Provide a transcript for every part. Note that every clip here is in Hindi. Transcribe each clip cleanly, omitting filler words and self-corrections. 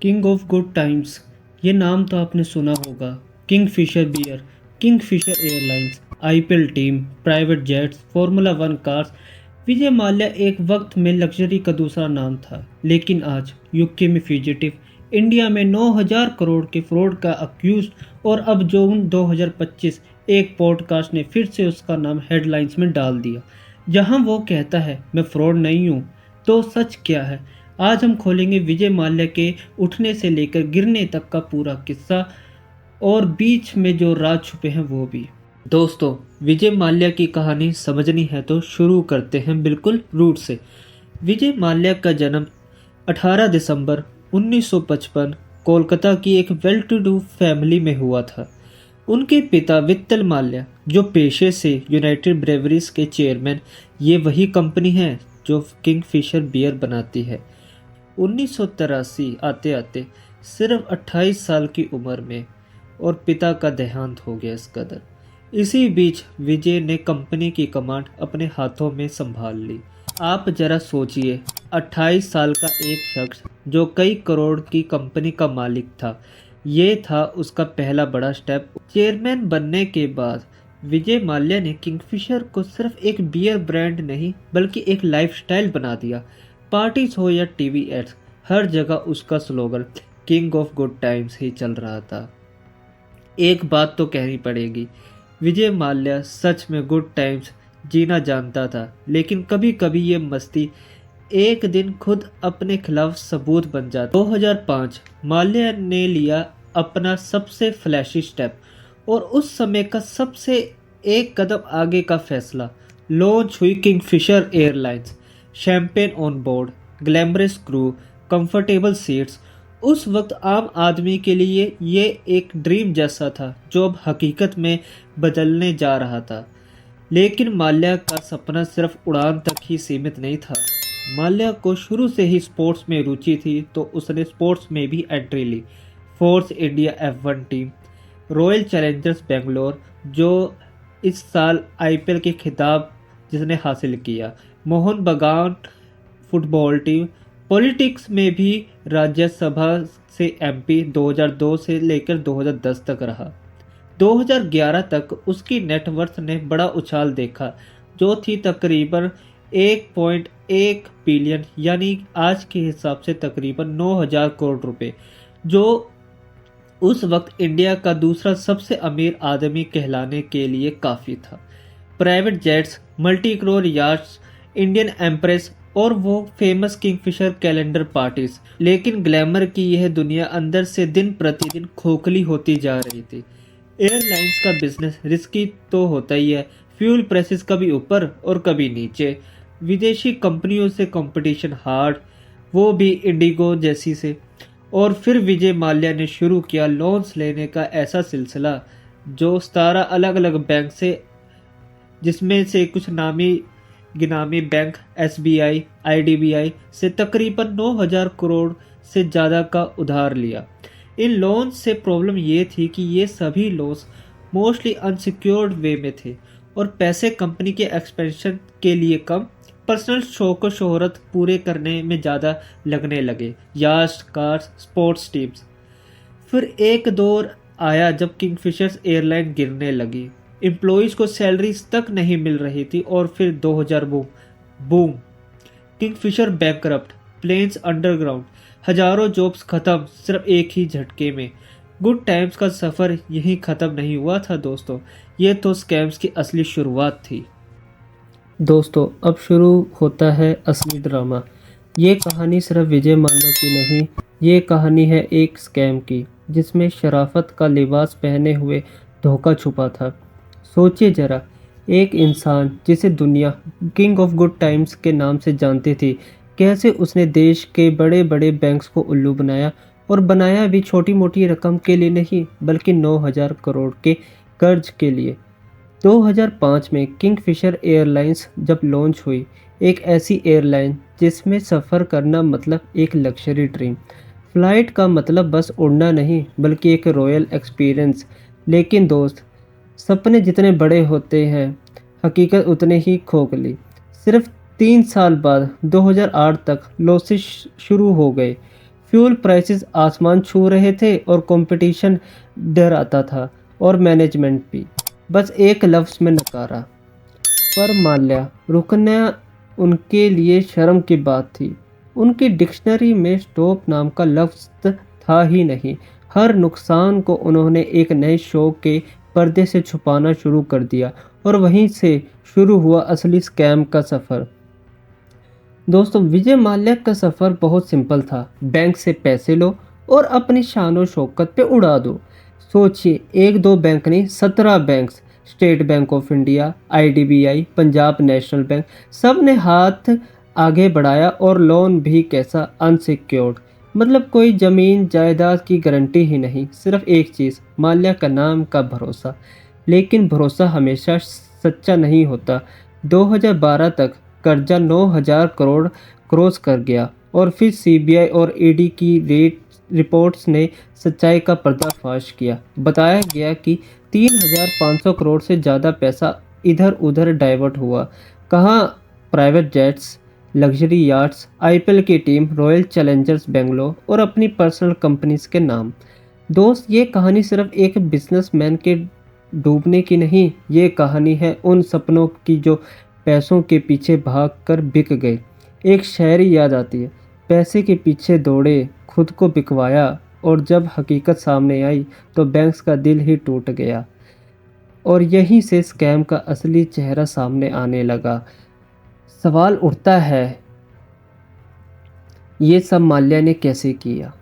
किंग ऑफ गुड टाइम्स, ये नाम तो आपने सुना होगा। Kingfisher beer, Kingfisher airlines, IPL team, private jets, formula one cars. Vijay Mallya एक वक्त में लग्जरी का दूसरा नाम था, लेकिन आज यूके में फ्यूजिटिव, इंडिया में 9,000 करोड़ के फ्रॉड का अक्यूज, और अब जून 2025 एक पॉडकास्ट ने फिर से उसका नाम हेडलाइंस में डाल दिया। जहां वो कहता है मैं फ्रॉड नहीं हूं, तो सच क्या है? आज हम खोलेंगे विजय माल्या के उठने से लेकर गिरने तक का पूरा किस्सा, और बीच में जो राज छुपे हैं वो भी। दोस्तों, विजय माल्या की कहानी समझनी है तो शुरू करते हैं बिल्कुल रूट से। विजय माल्या का जन्म 18 दिसंबर 1955 कोलकाता की एक वेल टू डू फैमिली में हुआ था। उनके पिता वित्तल माल्या, जो पेशे से यूनाइटेड ब्रेवरीज के चेयरमैन, ये वही कंपनी है जो किंगफिशर बियर बनाती है। 1983 आते आते सिर्फ 28 साल की उम्र में और पिता का देहांत हो गया इस कदर। इसी बीच विजय ने कंपनी की कमांड अपने हाथों में संभाल ली। आप जरा सोचिए, 28 साल का एक शख्स जो कई करोड़ की कंपनी का मालिक था, ये था उसका पहला बड़ा स्टेप। चेयरमैन बनने के बाद विजय माल्या ने किंगफिशर को सिर्फ एक बियर ब्रांड नहीं बल्कि एक लाइफस्टाइल बना दिया। पार्टीज हो या टीवी एड्स, हर जगह उसका slogan king of good times ही चल रहा था। एक बात तो कहनी पड़ेगी, विजय माल्या सच में गुड टाइम्स जीना जानता था, लेकिन कभी कभी ये मस्ती एक दिन खुद अपने खिलाफ सबूत बन जाता। 2005 माल्या ने लिया अपना सबसे फ्लैशी स्टेप और उस समय का सबसे एक कदम आगे का फैसला। लॉन्च हुई Kingfisher airlines. Champagne on board, glamorous crew, comfortable seats. उस वक्त आम आदमी के लिए ये एक ड्रीम जैसा था जो अब हकीकत में बदलने जा रहा था। लेकिन माल्या का सपना सिर्फ उड़ान तक ही सीमित नहीं था। माल्या को शुरू से ही स्पोर्ट्स में रुचि थी, तो उसने स्पोर्ट्स में भी एंट्री ली। Force India F1 team, Royal Challengers Bangalore, जो इस साल आईपीएल के खिताब जिसने हासिल किया, मोहन बगान फुटबॉल टीम। पॉलिटिक्स में भी राज्यसभा से एमपी 2002 से लेकर 2010 तक रहा। 2011 तक उसकी नेटवर्थ ने बड़ा उछाल देखा, जो थी तकरीबन 1.1 बिलियन, यानी आज के हिसाब से तकरीबन 9,000 करोड़ रुपए, जो उस वक्त इंडिया का दूसरा सबसे अमीर आदमी कहलाने के लिए काफ़ी था। Private jets, multi crore yachts, Indian Empress और वो फेमस किंगफिशर कैलेंडर पार्टीज। लेकिन ग्लैमर की यह दुनिया अंदर से दिन प्रतिदिन खोखली होती जा रही थी। एयरलाइंस का बिजनेस रिस्की तो होता ही है, फ्यूल प्राइसेस कभी ऊपर और कभी नीचे, विदेशी कंपनियों से कंपटीशन हार्ड, वो भी इंडिगो जैसी से। और फिर विजय माल्या ने शुरू किया लोन्स लेने का ऐसा सिलसिला जो 17 अलग अलग बैंक से, जिसमें से कुछ नामी गिनामी बैंक एसबीआई, आईडीबीआई से तकरीबन 9,000 करोड़ से ज़्यादा का उधार लिया। इन लोन्स से प्रॉब्लम ये थी कि ये सभी लोन्स मोस्टली अनसिक्योर्ड वे में थे और पैसे कंपनी के एक्सपेंशन के लिए कम, पर्सनल शौक और शोहरत पूरे करने में ज़्यादा लगने लगे, यास्ट, कार्स, स्पोर्ट्स टीम्स। फिर एक दौर आया जब किंगफिशर एयरलाइन गिरने लगी, एम्प्लॉइज़ को सैलरीज तक नहीं मिल रही थी। और फिर 2000 boom, Kingfisher bankrupt, planes underground, हजारों जॉब्स खत्म सिर्फ एक ही झटके में। गुड टाइम्स का सफ़र यहीं ख़त्म नहीं हुआ था दोस्तों, ये तो स्कैम्स की असली शुरुआत थी। दोस्तों, अब शुरू होता है असली ड्रामा। ये कहानी सिर्फ विजय माल्या की नहीं, ये कहानी है एक स्कैम की, जिसमें शराफत का लिबास पहने हुए धोखा छुपा था। सोचिए जरा, एक इंसान जिसे दुनिया किंग ऑफ गुड टाइम्स के नाम से जानती थी, कैसे उसने देश के बड़े बड़े बैंक्स को उल्लू बनाया, और बनाया भी छोटी मोटी रकम के लिए नहीं बल्कि 9,000 करोड़ के कर्ज के लिए। 2005 में किंगफिशर एयरलाइंस जब लॉन्च हुई, एक ऐसी एयरलाइन जिसमें सफ़र करना मतलब एक लग्जरी ड्रीम, फ़्लाइट का मतलब बस उड़ना नहीं बल्कि एक रॉयल एक्सपीरियंस। लेकिन दोस्त, सपने जितने बड़े होते हैं हकीकत उतने ही खोखली। सिर्फ 3 साल बाद 2008 तक लॉसेस शुरू हो गए। फ्यूल प्राइसेस आसमान छू रहे थे और कंपटीशन डर आता था और मैनेजमेंट भी बस एक लफ्ज़ में नकारा। पर माल्या रुकना उनके लिए शर्म की बात थी। उनकी डिक्शनरी में स्टॉप नाम का लफ्ज़ था ही नहीं। हर नुकसान को उन्होंने एक नए शो के पर्दे से छुपाना शुरू कर दिया और वहीं से शुरू हुआ असली स्कैम का सफ़र। दोस्तों, विजय माल्या का सफ़र बहुत सिंपल था। बैंक से पैसे लो और अपनी शान शौकत पे उड़ा दो। सोचिए, एक दो बैंक नहीं, 17 banks, state bank of India, IDBI, Punjab national bank, सब ने हाथ आगे बढ़ाया और लोन भी कैसा, अनसिक्योर्ड। मतलब कोई ज़मीन जायदाद की गारंटी ही नहीं, सिर्फ एक चीज़, माल्या का नाम का भरोसा। लेकिन भरोसा हमेशा सच्चा नहीं होता। 2012 तक कर्जा 9,000 करोड़ क्रॉस कर गया और फिर सीबीआई और ईडी की रिपोर्ट्स ने सच्चाई का पर्दाफाश किया। बताया गया कि 3,500 करोड़ से ज़्यादा पैसा इधर उधर डाइवर्ट हुआ। कहाँ private jets, luxury yards, IPL की टीम, रॉयल चैलेंजर्स बेंगलोर और अपनी पर्सनल कंपनीज के नाम। दोस्त, ये कहानी सिर्फ एक बिजनेसमैन के डूबने की नहीं, ये कहानी है उन सपनों की जो पैसों के पीछे भागकर बिक गए। एक शायरी याद आती है, पैसे के पीछे दौड़े, खुद को बिकवाया और जब हकीकत सामने आई तो बैंक्स का दिल ही टूट गया। और यहीं से स्कैम का असली चेहरा सामने आने लगा। सवाल उठता है, ये सब माल्या ने कैसे किया?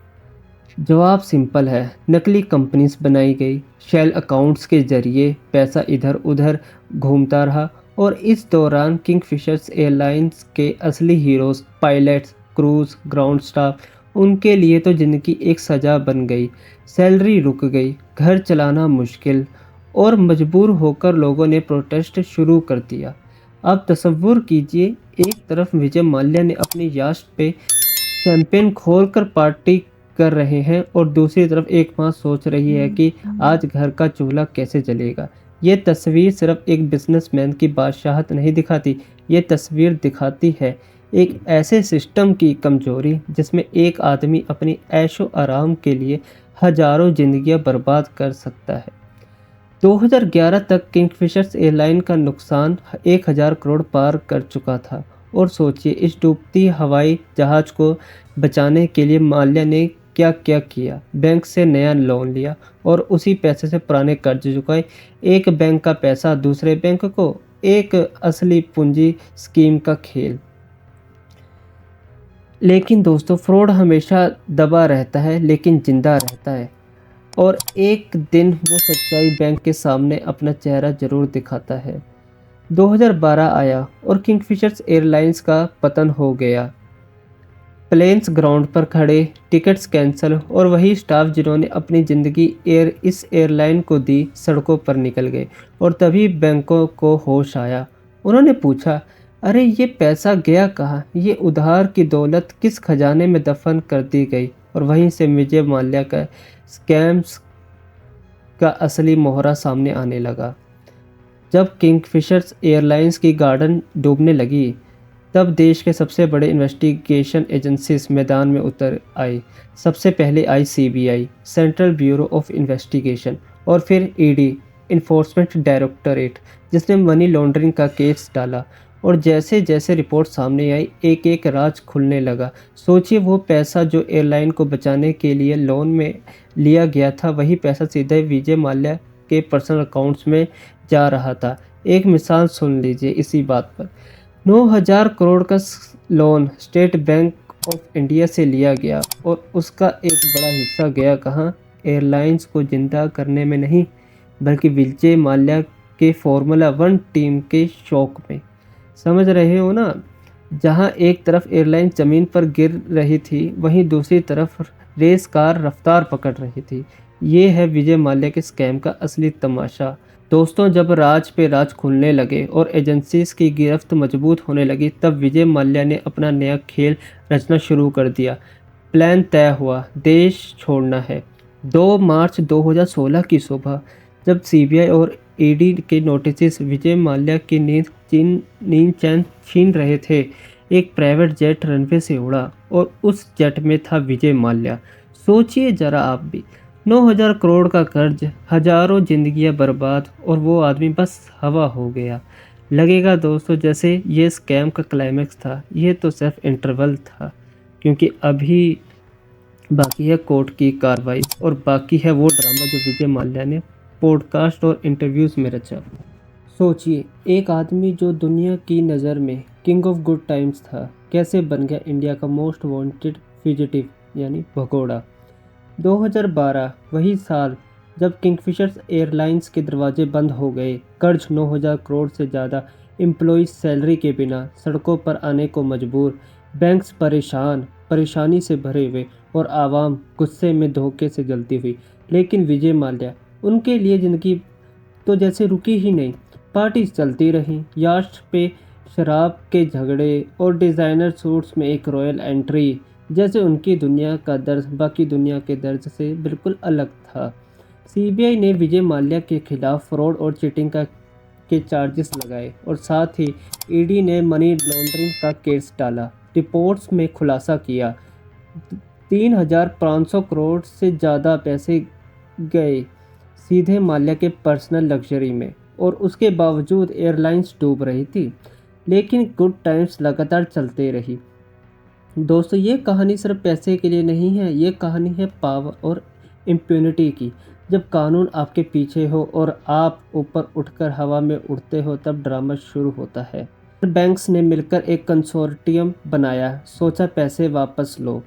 जवाब सिंपल है, नकली कंपनीज बनाई गई, शेल अकाउंट्स के जरिए पैसा इधर उधर घूमता रहा और इस दौरान किंगफिशर्स एयरलाइंस के असली heroes, pilots, cruise, ground staff, उनके लिए तो ज़िंदगी एक सज़ा बन गई। सैलरी रुक गई, घर चलाना मुश्किल और मजबूर होकर लोगों ने प्रोटेस्ट शुरू कर दिया। अब तसव्वुर कीजिए, एक तरफ विजय माल्या ने अपनी याश्त पे शैंपेन खोलकर पार्टी कर रहे हैं और दूसरी तरफ एक माँ सोच रही है कि आज घर का चूल्हा कैसे जलेगा। ये तस्वीर सिर्फ एक बिजनेसमैन की बादशाहत नहीं दिखाती, ये तस्वीर दिखाती है एक ऐसे सिस्टम की कमजोरी जिसमें एक आदमी अपनी ऐशो आराम के लिए हजारों जिंदगियां बर्बाद कर सकता है। 2011 तक किंगफिशर्स एयरलाइन का नुकसान 1,000 करोड़ पार कर चुका था और सोचिए, इस डूबती हवाई जहाज को बचाने के लिए माल्या ने क्या क्या किया। बैंक से नया लोन लिया और उसी पैसे से पुराने कर्ज चुकाए। एक बैंक का पैसा दूसरे बैंक को, एक असली पूंजी स्कीम का खेल। लेकिन दोस्तों, फ्रॉड हमेशा दबा रहता है लेकिन जिंदा रहता है और एक दिन वो सच्चाई बैंक के सामने अपना चेहरा जरूर दिखाता है। 2012 आया और किंगफिशर्स एयरलाइंस का पतन हो गया। प्लेन्स ग्राउंड पर खड़े, टिकट्स कैंसिल और वही स्टाफ जिन्होंने अपनी ज़िंदगी इस एयरलाइन को दी सड़कों पर निकल गए। और तभी बैंकों को होश आया। उन्होंने पूछा, अरे ये पैसा गया कहाँ? ये उधार की दौलत किस खजाने में दफन कर दी गई? और वहीं से विजय माल्या का स्कैम्स का असली मोहरा सामने आने लगा। जब किंगफिशर्स एयरलाइंस की गार्डन डूबने लगी, तब देश के सबसे बड़े इन्वेस्टिगेशन एजेंसीज मैदान में उतर आई। सबसे पहले आई CBI, central bureau of investigation, और फिर ईडी, इन्फोर्समेंट डायरेक्टरेट, जिसने मनी लॉन्ड्रिंग का केस डाला। और जैसे जैसे रिपोर्ट सामने आई, एक एक राज खुलने लगा। सोचिए, वो पैसा जो एयरलाइन को बचाने के लिए लोन में लिया गया था, वही पैसा सीधे विजय माल्या के पर्सनल अकाउंट्स में जा रहा था। एक मिसाल सुन लीजिए इसी बात पर। 9,000 करोड़ का loan state bank of India से लिया गया और उसका एक बड़ा हिस्सा गया कहाँ? एयरलाइंस को जिंदा करने में नहीं, बल्कि विजय माल्या के फॉर्मूला 1 टीम के शौक में। समझ रहे हो ना? जहाँ एक तरफ एयरलाइन ज़मीन पर गिर रही थी, वहीं दूसरी तरफ रेस कार रफ्तार पकड़ रही थी। ये है विजय माल्या के स्कैम का असली तमाशा। दोस्तों, जब राज पे राज खुलने लगे और एजेंसीज की गिरफ्त मजबूत होने लगी, तब विजय माल्या ने अपना नया खेल रचना शुरू कर दिया। प्लान तय हुआ, देश छोड़ना है। 2 मार्च 2016 की सुबह, जब सीबीआई और ईडी के नोटिस विजय माल्या की नींद चैन छीन रहे थे, एक प्राइवेट जेट रनवे से उड़ा और उस जेट में था विजय माल्या। सोचिए जरा आप भी, 9,000 करोड़ का कर्ज, हजारों जिंदगियां बर्बाद, और वो आदमी बस हवा हो गया। लगेगा दोस्तों जैसे ये स्कैम का क्लाइमेक्स था। ये तो सिर्फ इंटरवल था, क्योंकि अभी बाकी है कोर्ट की कार्रवाई, और बाकी है वो ड्रामा जो विजय माल्या ने पॉडकास्ट और इंटरव्यूज में रचा। सोचिए, एक आदमी जो दुनिया की नज़र में किंग ऑफ गुड टाइम्स था, कैसे बन गया इंडिया का मोस्ट वांटेड फ्यूजिटिव यानी भगोड़ा। 2012 वही साल जब किंगफिशर एयरलाइंस के दरवाजे बंद हो गए, कर्ज 9,000 करोड़ से ज़्यादा, एम्प्लॉइज सैलरी के बिना सड़कों पर आने को मजबूर, बैंक्स परेशानी से भरे हुए, और आवाम गुस्से में धोखे से जलती हुई। लेकिन विजय माल्या, उनके लिए ज़िंदगी तो जैसे रुकी ही नहीं। पार्टीज चलती रहीं, याcht पे शराब के झगड़े और डिज़ाइनर सूट्स में एक रॉयल एंट्री, जैसे उनकी दुनिया का दर्द बाकी दुनिया के दर्द से बिल्कुल अलग था। सीबीआई ने विजय माल्या के खिलाफ फ्रॉड और चीटिंग के चार्जेस लगाए, और साथ ही ईडी ने मनी लॉन्ड्रिंग का केस डाला। रिपोर्ट्स में खुलासा किया 3,500 करोड़ से ज़्यादा पैसे गए सीधे माल्या के पर्सनल लग्जरी में, और उसके बावजूद एयरलाइंस डूब रही थी। लेकिन गुड टाइम्स लगातार चलते रही। दोस्तों, ये कहानी सिर्फ पैसे के लिए नहीं है, ये कहानी है पावर और इम्प्यूनिटी की। जब कानून आपके पीछे हो और आप ऊपर उठकर हवा में उड़ते हो, तब ड्रामा शुरू होता है। बैंक्स ने मिलकर एक कंसोर्टियम बनाया, सोचा पैसे वापस लो।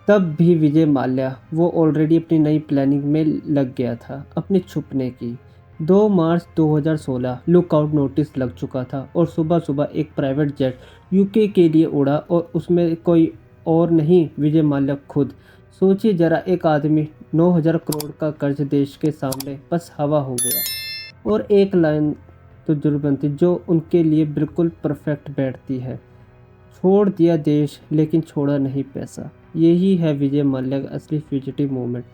तब भी विजय माल्या, वो ऑलरेडी अपनी नई प्लानिंग में लग गया था, अपने छुपने की। 2 मार्च 2016 लुकआउट नोटिस लग चुका था, और सुबह सुबह एक प्राइवेट जेट यूके के लिए उड़ा, और उसमें कोई और नहीं, विजय माल्या खुद। सोचिए जरा, एक आदमी, 9,000 करोड़ का कर्ज देश के सामने, बस हवा हो गया। और एक लाइन तो जरूर बनती जो उनके लिए बिल्कुल परफेक्ट बैठती है, छोड़ दिया देश लेकिन छोड़ा नहीं पैसा। यही है विजय माल्या का असली फ्यूजिटिव मूवमेंट।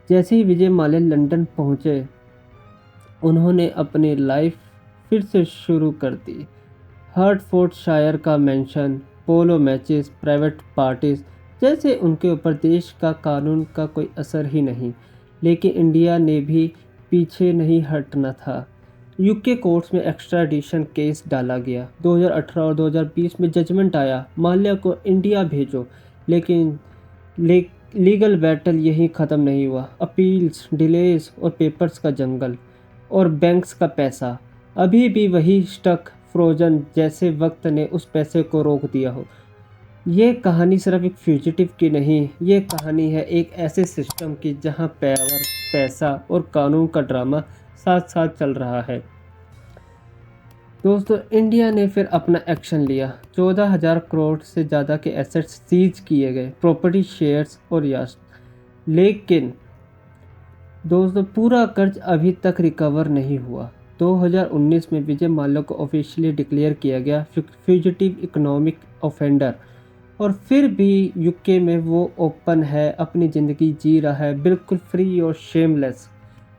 जैसे ही विजय माल्या लंदन पहुंचे, उन्होंने अपनी लाइफ फिर से शुरू कर दी। हर्टफोर्डशायर का मेंशन, पोलो मैचेस, प्राइवेट पार्टीज, जैसे उनके ऊपर देश का कानून का कोई असर ही नहीं। लेकिन इंडिया ने भी पीछे नहीं हटना था। यूके कोर्ट्स में एक्स्ट्राडिशन केस डाला गया। 2018 और 2020 में जजमेंट आया, माल्या को इंडिया भेजो। लेकिन लीगल बैटल यहीं ख़त्म नहीं हुआ। अपील्स, डिलेस और पेपर्स का जंगल, और बैंक्स का पैसा अभी भी वही स्टक, फ्रोजन, जैसे वक्त ने उस पैसे को रोक दिया हो। ये कहानी सिर्फ एक फ्यूजिटिव की नहीं, ये कहानी है एक ऐसे सिस्टम की जहां पावर, पैसा और कानून का ड्रामा साथ साथ चल रहा है। दोस्तों, इंडिया ने फिर अपना एक्शन लिया। 14,000 करोड़ से ज़्यादा के एसेट्स सीज किए गए, प्रॉपर्टी, शेयर्स और याcht। लेकिन दोस्तों, पूरा कर्ज अभी तक रिकवर नहीं हुआ। 2019 में विजय माल्या को ऑफिशियली डिक्लेयर किया गया फ्यूजिटिव इकोनॉमिक ऑफेंडर, और फिर भी यूके में वो ओपन है, अपनी ज़िंदगी जी रहा है, बिल्कुल फ्री और शेमलेस।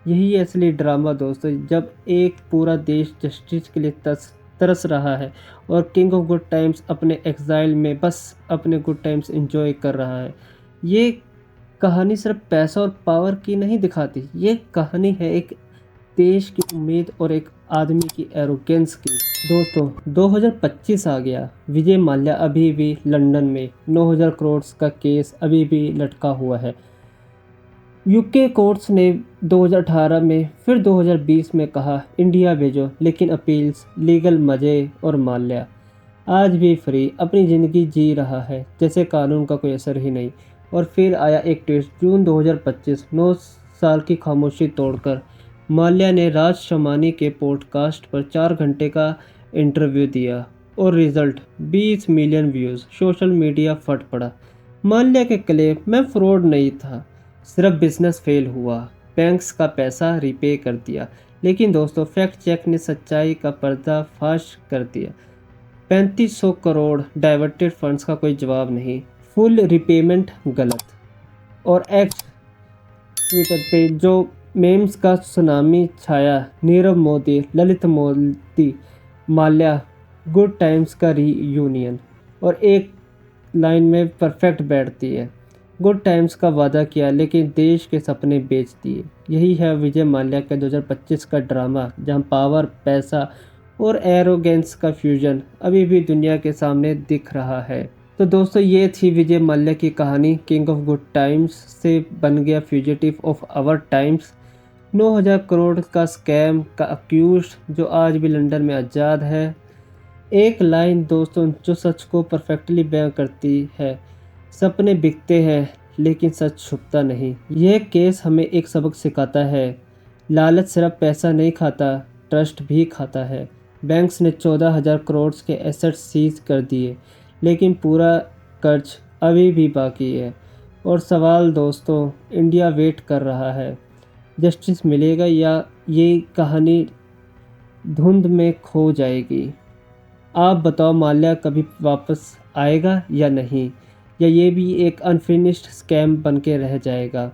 यही है असली ड्रामा दोस्तों, जब एक पूरा देश जस्टिस के लिए तरस रहा है, और किंग ऑफ गुड टाइम्स अपने एग्जाइल में बस अपने गुड टाइम्स एंजॉय कर रहा है। ये कहानी सिर्फ पैसा और पावर की नहीं दिखाती, ये कहानी है एक देश की उम्मीद और एक आदमी की एरोगेंस की। दोस्तों, 2025 आ गया, विजय माल्या अभी भी लंदन में, 9,000 करोड़ का केस अभी भी लटका हुआ है। यूके कोर्ट्स ने 2018 में, फिर 2020 में कहा इंडिया भेजो, लेकिन अपील्स, लीगल मज़े, और माल्या आज भी फ्री, अपनी ज़िंदगी जी रहा है जैसे कानून का कोई असर ही नहीं। और फिर आया एक ट्विस्ट, जून 2025, 9 साल की खामोशी तोड़कर माल्या ने राज शमानी के पॉडकास्ट पर 4 घंटे का इंटरव्यू दिया, और result 20 million views. Social media फट पड़ा। माल्या के क्लेम, मैं फ्रॉड नहीं था, सिर्फ बिजनेस फेल हुआ, बैंक्स का पैसा रिपे कर दिया। लेकिन दोस्तों, फैक्ट चेक ने सच्चाई का पर्दाफाश कर दिया। 3500 करोड़ डाइवर्टेड फंड्स का कोई जवाब नहीं, फुल रिपेमेंट गलत, और एक्स ट्विटर पे जो मेम्स का सुनामी छाया, नीरव मोदी, ललित मोदी, माल्या गुड टाइम्स का रीयूनियन। और एक लाइन में परफेक्ट बैठती है, गुड टाइम्स का वादा किया लेकिन देश के सपने बेच दिए। यही है विजय माल्या का 2025 का ड्रामा, जहां पावर, पैसा और एरोगेंस का फ्यूजन अभी भी दुनिया के सामने दिख रहा है। तो दोस्तों, ये थी विजय माल्या की कहानी। किंग ऑफ गुड टाइम्स से बन गया fugitive of our times. 9,000 crore का स्कैम का अक्यूज्ड जो आज भी लंदन में आज़ाद है। एक लाइन दोस्तों जो सच को परफेक्टली बयां करती है, सपने बिकते हैं लेकिन सच छुपता नहीं। यह केस हमें एक सबक सिखाता है, लालच सिर्फ पैसा नहीं खाता, ट्रस्ट भी खाता है। बैंक्स ने 14,000 करोड़ के एसेट्स सीज कर दिए, लेकिन पूरा कर्ज अभी भी बाकी है। और सवाल दोस्तों, इंडिया वेट कर रहा है। जस्टिस मिलेगा या ये कहानी धुंध में खो जाएगी? आप बताओ, माल्या कभी वापस आएगा या नहीं, या ये भी एक अनफिनिश्ड स्कैम बन के रह जाएगा?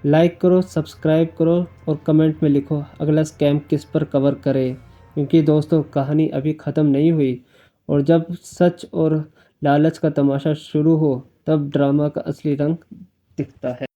लाइक करो, सब्सक्राइब करो और कमेंट में लिखो अगला स्कैम किस पर कवर करें, क्योंकि दोस्तों कहानी अभी ख़त्म नहीं हुई। और जब सच और लालच का तमाशा शुरू हो, तब ड्रामा का असली रंग दिखता है।